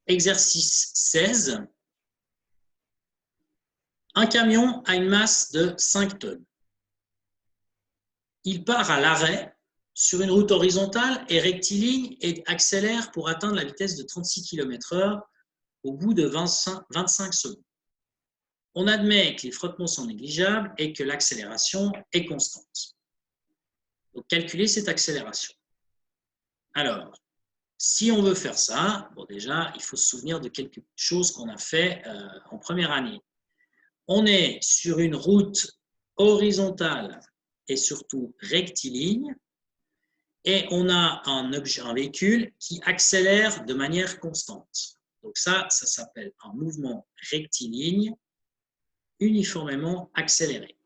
exercice 16. Un camion a une masse de 5 tonnes. Il part à l'arrêt sur une route horizontale et rectiligne et accélère pour atteindre la vitesse de 36 km/h au bout de 25 secondes. On admet que les frottements sont négligeables et que l'accélération est constante. Donc, calculer cette accélération. Alors, si on veut faire ça, bon déjà, il faut se souvenir de quelque chose qu'on a fait en première année. On est sur une route horizontale et surtout rectiligne, et on a un véhicule qui accélère de manière constante. Donc ça s'appelle un mouvement rectiligne uniformément accéléré.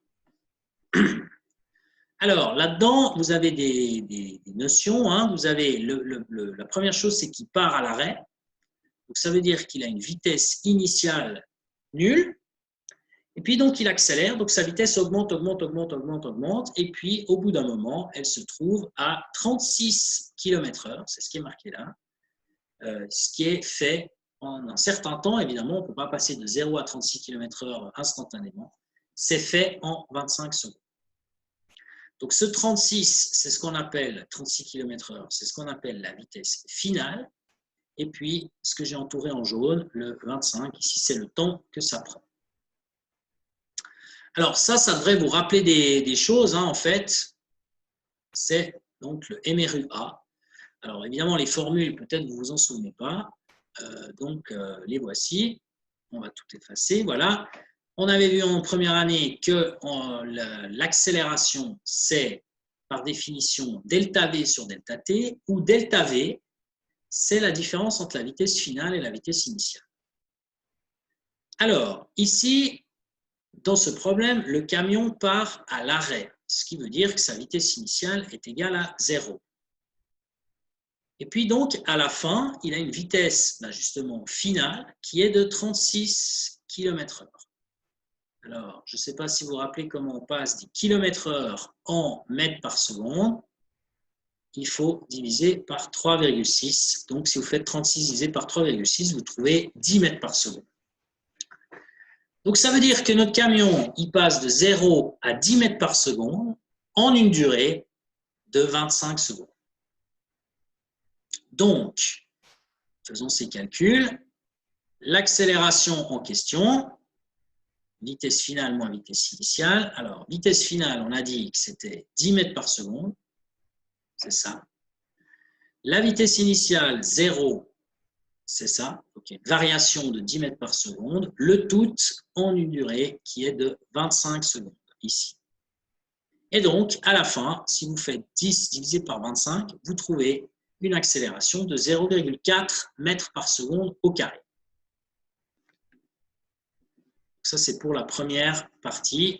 Alors, là-dedans, vous avez des notions. Hein. Vous avez la première chose, c'est qu'il part à l'arrêt. Donc, ça veut dire qu'il a une vitesse initiale nulle. Et puis, donc, il accélère. Donc, sa vitesse augmente. Et puis, au bout d'un moment, elle se trouve à 36 km/h. C'est ce qui est marqué là. Ce qui est fait en un certain temps. Évidemment, on ne peut pas passer de 0 à 36 km/h instantanément. C'est fait en 25 secondes. Donc, ce 36, c'est ce qu'on appelle 36 km/h, c'est ce qu'on appelle la vitesse finale. Et puis, ce que j'ai entouré en jaune, le 25, ici, c'est le temps que ça prend. Alors, ça devrait vous rappeler des choses, hein, en fait. C'est donc le MRUA. Alors, évidemment, les formules, peut-être vous ne vous en souvenez pas. Les voici. On va tout effacer. Voilà. On avait vu en première année que l'accélération, c'est par définition delta V sur delta T, où delta V, c'est la différence entre la vitesse finale et la vitesse initiale. Alors, ici, dans ce problème, le camion part à l'arrêt, ce qui veut dire que sa vitesse initiale est égale à 0. Et puis donc, à la fin, il a une vitesse d'ajustement finale qui est de 36 km/h. Alors, je ne sais pas si vous vous rappelez comment on passe des km/h en mètres par seconde. Il faut diviser par 3,6. Donc, si vous faites 36 divisé par 3,6, vous trouvez 10 mètres par seconde. Donc, ça veut dire que notre camion, il passe de 0 à 10 mètres par seconde en une durée de 25 secondes. Donc, faisons ces calculs. L'accélération en question, vitesse finale moins vitesse initiale. Alors, vitesse finale, on a dit que c'était 10 mètres par seconde. C'est ça. La vitesse initiale, 0, c'est ça. Okay. Variation de 10 mètres par seconde. Le tout en une durée qui est de 25 secondes, ici. Et donc, à la fin, si vous faites 10 divisé par 25, vous trouvez une accélération de 0,4 mètres par seconde au carré. Ça, c'est pour la première partie.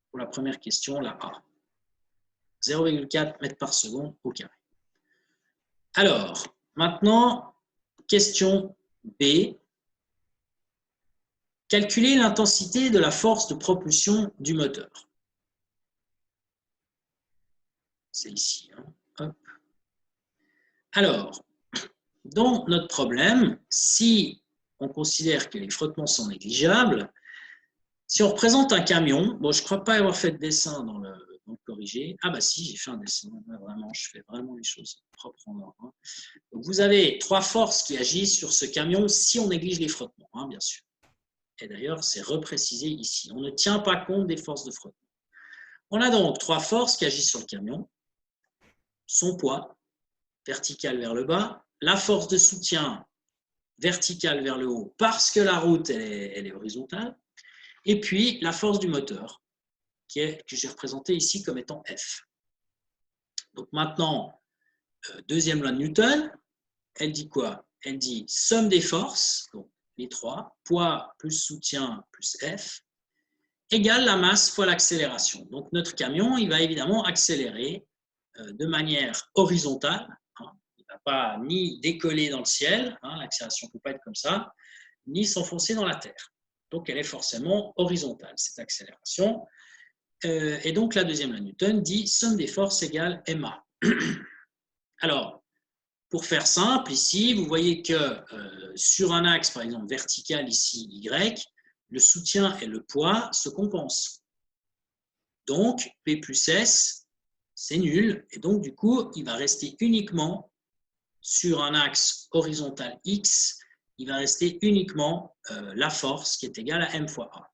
Pour la première question, la A. 0,4 mètres par seconde au carré. Alors, maintenant, question B. Calculer l'intensité de la force de propulsion du moteur. C'est ici. Hein. Hop. Alors, dans notre problème, si on considère que les frottements sont négligeables, si on représente un camion, bon, je ne crois pas avoir fait de dessin dans le corrigé. Ah bah si, j'ai fait un dessin. Vraiment, je fais vraiment les choses propres en ordre. Hein. Donc, vous avez 3 forces qui agissent sur ce camion si on néglige les frottements, hein, bien sûr. Et d'ailleurs, c'est reprécisé ici. On ne tient pas compte des forces de frottement. On a donc 3 forces qui agissent sur le camion. Son poids, vertical vers le bas. La force de soutien, verticale vers le haut, parce que la route, elle est horizontale. Et puis, la force du moteur, que j'ai représenté ici comme étant F. Donc maintenant, deuxième loi de Newton, elle dit quoi? Elle dit somme des forces, donc les 3, poids plus soutien plus F, égale la masse fois l'accélération. Donc notre camion, il va évidemment accélérer de manière horizontale. Hein. Il ne va pas ni décoller dans le ciel, hein, l'accélération ne peut pas être comme ça, ni s'enfoncer dans la terre. Donc elle est forcément horizontale, cette accélération. Et donc la deuxième loi de Newton dit somme des forces égale ma. Alors, pour faire simple, ici, vous voyez que sur un axe, par exemple, vertical, ici, Y, le soutien et le poids se compensent. Donc, P plus S, c'est nul. Et donc, du coup, il va rester uniquement sur un axe horizontal X, il va rester uniquement la force qui est égale à M fois A.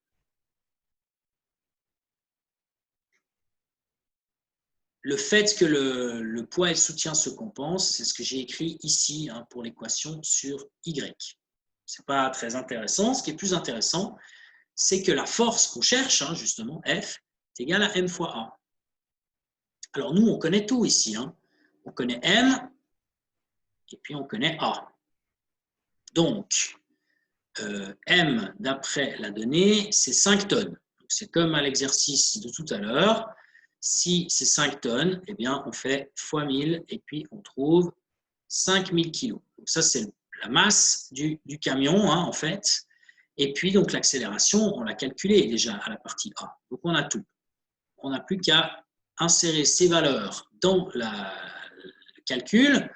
Le fait que le poids et le soutien se compensent, c'est ce que j'ai écrit ici hein, pour l'équation sur Y. Ce n'est pas très intéressant. Ce qui est plus intéressant, c'est que la force qu'on cherche, hein, justement, F, est égale à M fois A. Alors nous, on connaît tout ici. Hein. On connaît M et puis on connaît A. Donc, M, d'après la donnée, c'est 5 tonnes. C'est comme à l'exercice de tout à l'heure. Si c'est 5 tonnes, eh bien, on fait fois 1000 et puis on trouve 5000 kilos. Donc ça, c'est la masse du camion, hein, en fait. Et puis, donc, l'accélération, on l'a calculée déjà à la partie A. Donc, on a tout. On n'a plus qu'à insérer ces valeurs dans le calcul.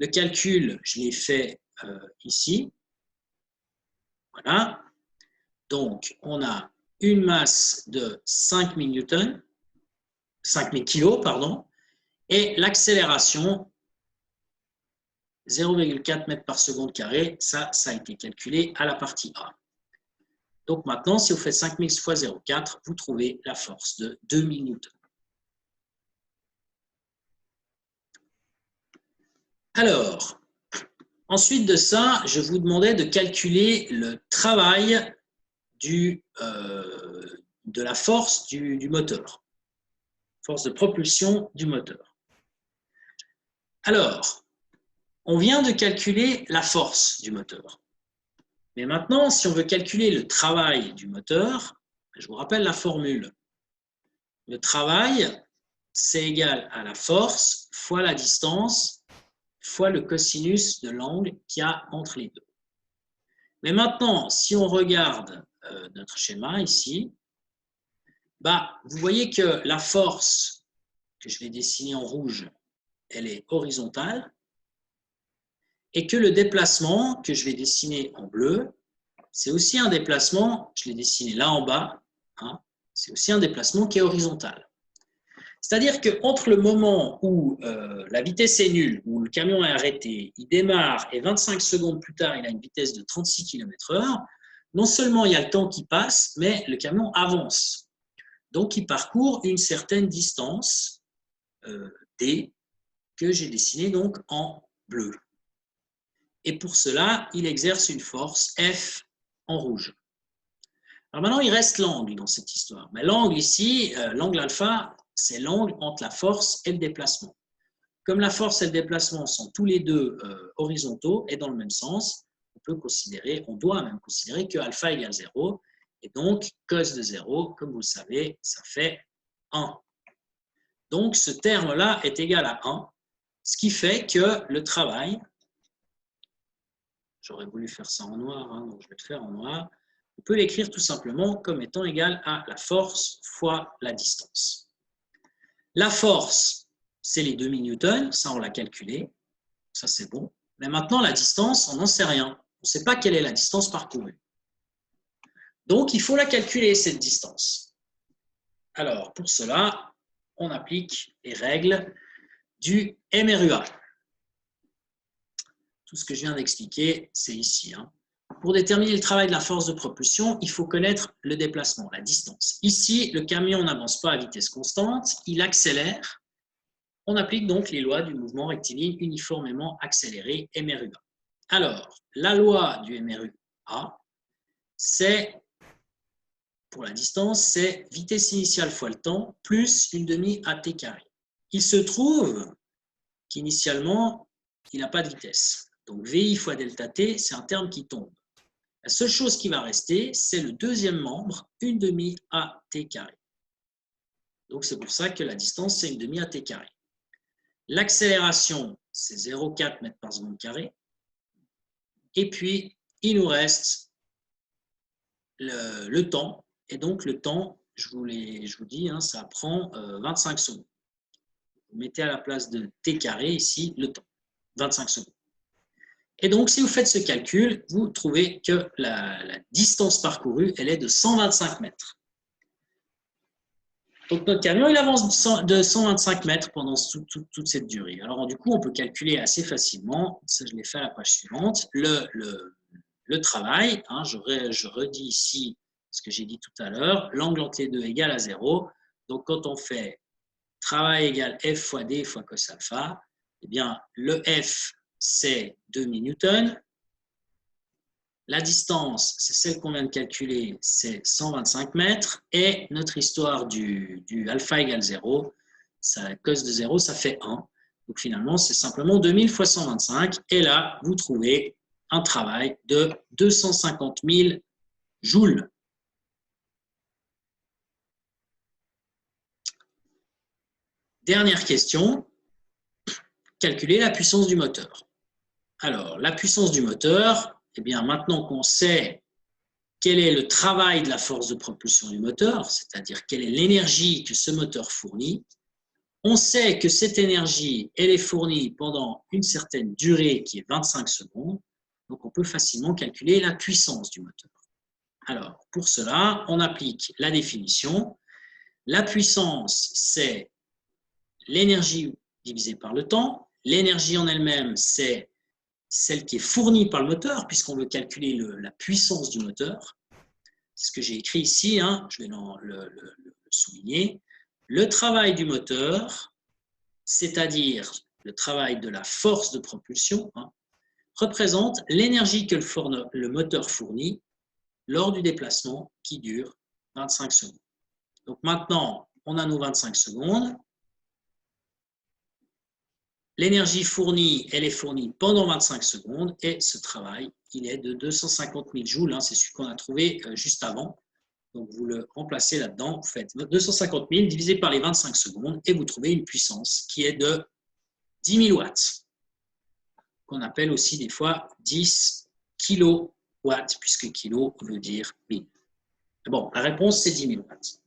Le calcul, je l'ai fait ici. Voilà. Donc, on a une masse de 5000 newtons, 5000 kilos, pardon, et l'accélération 0,4 mètres par seconde carré, ça a été calculé à la partie A. Donc maintenant, si vous faites 5000 fois 0,4, vous trouvez la force de 2000 newtons. Alors, ensuite de ça, je vous demandais de calculer le travail de la force du moteur, force de propulsion du moteur. Alors, on vient de calculer la force du moteur. Mais maintenant, si on veut calculer le travail du moteur, je vous rappelle la formule. Le travail, c'est égal à la force fois la distance fois le cosinus de l'angle qu'il y a entre les deux. Mais maintenant, si on regarde notre schéma ici, vous voyez que la force que je vais dessiner en rouge, elle est horizontale, et que le déplacement que je vais dessiner en bleu, c'est aussi un déplacement, je l'ai dessiné là en bas, hein, c'est aussi un déplacement qui est horizontal. C'est-à-dire qu'entre le moment où la vitesse est nulle, où le camion est arrêté, il démarre et 25 secondes plus tard, il a une vitesse de 36 km/h, non seulement il y a le temps qui passe, mais le camion avance. Donc, il parcourt une certaine distance D que j'ai dessinée donc en bleu. Et pour cela, il exerce une force F en rouge. Alors maintenant, il reste l'angle dans cette histoire. Mais l'angle ici, l'angle alpha, c'est l'angle entre la force et le déplacement. Comme la force et le déplacement sont tous les deux horizontaux et dans le même sens, on doit même considérer que alpha égale 0. Et donc, cos de 0, comme vous le savez, ça fait 1. Donc, ce terme-là est égal à 1, ce qui fait que le travail, j'aurais voulu faire ça en noir, hein, donc je vais le faire en noir, on peut l'écrire tout simplement comme étant égal à la force fois la distance. La force, c'est les 2000 newtons, ça on l'a calculé, ça c'est bon. Mais maintenant, la distance, on n'en sait rien. On ne sait pas quelle est la distance parcourue. Donc, il faut la calculer, cette distance. Alors, pour cela, on applique les règles du MRUA. Tout ce que je viens d'expliquer, c'est ici. Hein. Pour déterminer le travail de la force de propulsion, il faut connaître le déplacement, la distance. Ici, le camion n'avance pas à vitesse constante, il accélère. On applique donc les lois du mouvement rectiligne uniformément accéléré, MRUA. Alors, la loi du MRUA, c'est, pour la distance, c'est vitesse initiale fois le temps plus une demi AT carré. Il se trouve qu'initialement, il n'a pas de vitesse. Donc, VI fois delta T, c'est un terme qui tombe. La seule chose qui va rester, c'est le deuxième membre, une demi AT carré. Donc, c'est pour ça que la distance, c'est une demi AT carré. L'accélération, c'est 0,4 mètres par seconde carré. Et puis, il nous reste le temps. Et donc, le temps, je vous dis, hein, ça prend 25 secondes. Vous mettez à la place de t carré ici le temps. 25 secondes. Et donc, si vous faites ce calcul, vous trouvez que la distance parcourue, elle est de 125 mètres. Donc, notre camion, il avance de 125 mètres pendant toute cette durée. Alors, du coup, on peut calculer assez facilement, ça je l'ai fait à la page suivante, le travail. Hein, je redis ici ce que j'ai dit tout à l'heure, l'angle entre les deux égale à 0. Donc, quand on fait travail égale F fois D fois cos alpha, eh bien, le F, c'est 2000 newtons. La distance, c'est celle qu'on vient de calculer, c'est 125 mètres. Et notre histoire du alpha égale 0, ça, cos de 0, ça fait 1. Donc finalement, c'est simplement 2000 fois 125. Et là, vous trouvez un travail de 250 000 joules. Dernière question. Calculer la puissance du moteur. Alors, la puissance du moteur, eh bien, maintenant qu'on sait quel est le travail de la force de propulsion du moteur, c'est-à-dire quelle est l'énergie que ce moteur fournit, on sait que cette énergie, elle est fournie pendant une certaine durée qui est 25 secondes, donc on peut facilement calculer la puissance du moteur. Alors, pour cela, on applique la définition. La puissance, c'est l'énergie divisée par le temps. L'énergie en elle-même, c'est celle qui est fournie par le moteur, puisqu'on veut calculer la puissance du moteur. C'est ce que j'ai écrit ici, hein, je vais le souligner. Le travail du moteur, c'est-à-dire le travail de la force de propulsion, hein, représente l'énergie que le moteur fournit lors du déplacement qui dure 25 secondes. Donc maintenant, on a nos 25 secondes. L'énergie fournie, elle est fournie pendant 25 secondes et ce travail, il est de 250 000 joules. Hein, c'est celui qu'on a trouvé juste avant. Donc, vous le remplacez là-dedans. Vous faites 250 000 divisé par les 25 secondes et vous trouvez une puissance qui est de 10 000 watts, qu'on appelle aussi des fois 10 kilowatts, puisque kilo veut dire 1000. Bon, la réponse, c'est 10 000 watts.